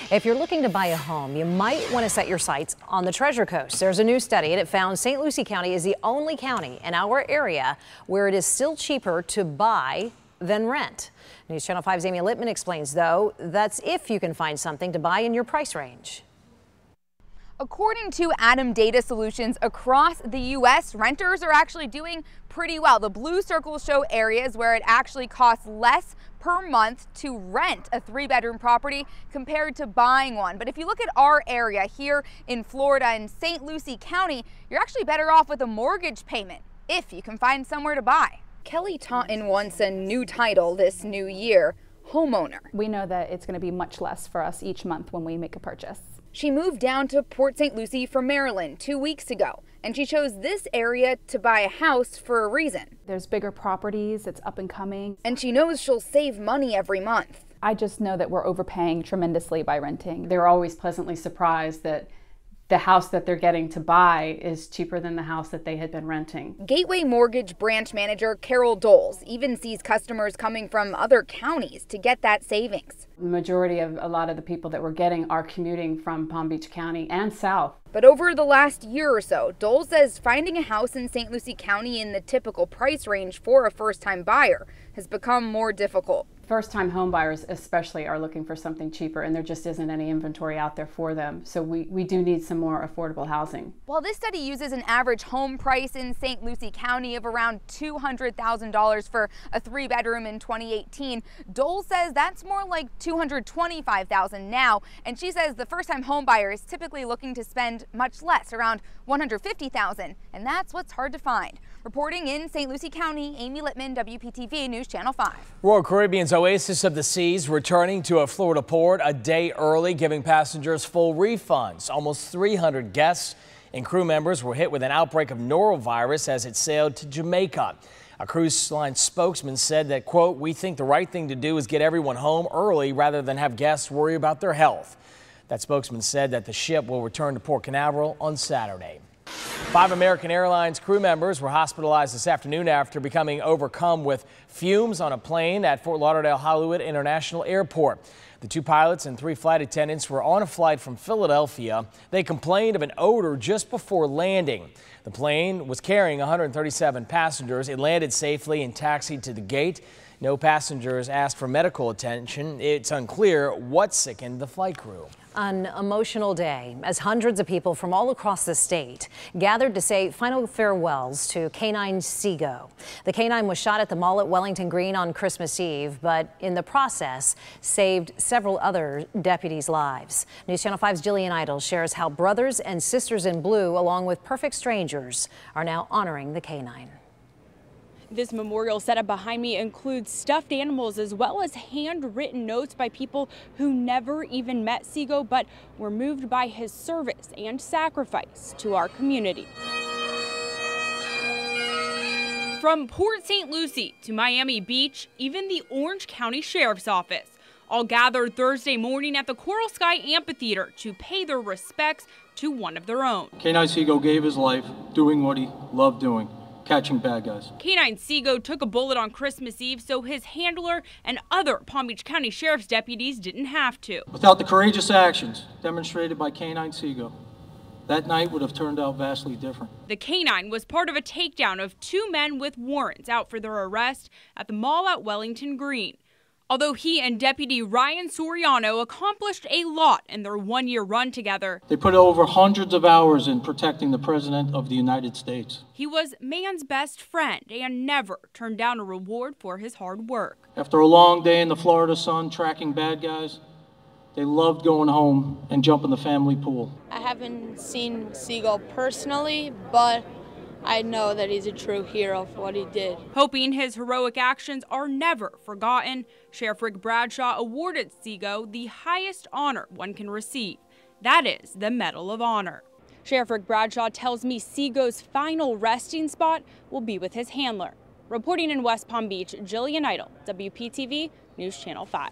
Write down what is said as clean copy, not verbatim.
If you're looking to buy a home, you might want to set your sights on the Treasure Coast. There's a new study and it found St. Lucie County is the only county in our area where it is still cheaper to buy than rent. News Channel 5's Amy Littman explains, though, that's if you can find something to buy in your price range. According to Adam Data Solutions, across the U.S., renters are actually doing pretty well. The blue circles show areas where it actually costs less per month to rent a 3-bedroom property compared to buying one. But if you look at our area here in Florida in St. Lucie County, you're actually better off with a mortgage payment if you can find somewhere to buy. Kelly Taunton wants a new title this new year, homeowner. We know that it's going to be much less for us each month when we make a purchase. She moved down to Port St. Lucie from Maryland 2 weeks ago, and she chose this area to buy a house for a reason. There's bigger properties, it's up and coming. And she knows she'll save money every month. I just know that we're overpaying tremendously by renting. They're always pleasantly surprised that the house that they're getting to buy is cheaper than the house that they had been renting. Gateway Mortgage branch manager Carol Doles even sees customers coming from other counties to get that savings. The majority of a lot of the people that we're getting are commuting from Palm Beach County and south. But over the last year or so, Doles says finding a house in St. Lucie County in the typical price range for a first-time buyer has become more difficult. First-time home buyers especially are looking for something cheaper, and there just isn't any inventory out there for them. So we do need some more affordable housing. While this study uses an average home price in St. Lucie County of around $200,000 for a 3-bedroom in 2018, Dole says that's more like $225,000 now, and she says the first-time home buyer is typically looking to spend much less, around $150,000, and that's what's hard to find. Reporting in St. Lucie County, Amy Littman, WPTV News Channel 5. Royal Caribbean's Oasis of the Seas returning to a Florida port a day early, giving passengers full refunds. Almost 300 guests and crew members were hit with an outbreak of norovirus as it sailed to Jamaica. A cruise line spokesman said that, quote, "We think the right thing to do is get everyone home early rather than have guests worry about their health." That spokesman said that the ship will return to Port Canaveral on Saturday. 5 American Airlines crew members were hospitalized this afternoon after becoming overcome with fumes on a plane at Fort Lauderdale Hollywood International Airport. The 2 pilots and 3 flight attendants were on a flight from Philadelphia. They complained of an odor just before landing. The plane was carrying 137 passengers. It landed safely and taxied to the gate. No passengers asked for medical attention. It's unclear what sickened the flight crew. An emotional day as hundreds of people from all across the state gathered to say final farewells to K-9 Cigo. The K-9 was shot at the mall at Wellington Green on Christmas Eve, but in the process saved several other deputies' lives. News Channel 5's Jillian Idle shares how Brothers and Sisters in Blue, along with Perfect Strangers, are now honoring the K-9. This memorial set up behind me includes stuffed animals as well as handwritten notes by people who never even met Cigo but were moved by his service and sacrifice to our community. From Port St. Lucie to Miami Beach, even the Orange County Sheriff's Office all gathered Thursday morning at the Coral Sky Amphitheater to pay their respects to one of their own. K-9 Cigo gave his life doing what he loved doing. Catching bad guys. K-9 Cigo took a bullet on Christmas Eve so his handler and other Palm Beach County Sheriff's deputies didn't have to. Without the courageous actions demonstrated by K-9 Cigo, that night would have turned out vastly different. The K-9 was part of a takedown of 2 men with warrants out for their arrest at the mall at Wellington Green. Although he and Deputy Ryan Soriano accomplished a lot in their 1-year run together, they put over hundreds of hours in protecting the President of the United States. He was man's best friend and never turned down a reward for his hard work. After a long day in the Florida sun tracking bad guys, they loved going home and jumping the family pool. I haven't seen Cigo personally, but I know that he's a true hero for what he did. Hoping his heroic actions are never forgotten, Sheriff Rick Bradshaw awarded Cigo the highest honor one can receive. That is the Medal of Honor. Sheriff Rick Bradshaw tells me Cigo's final resting spot will be with his handler. Reporting in West Palm Beach, Jillian Idle, WPTV News Channel 5.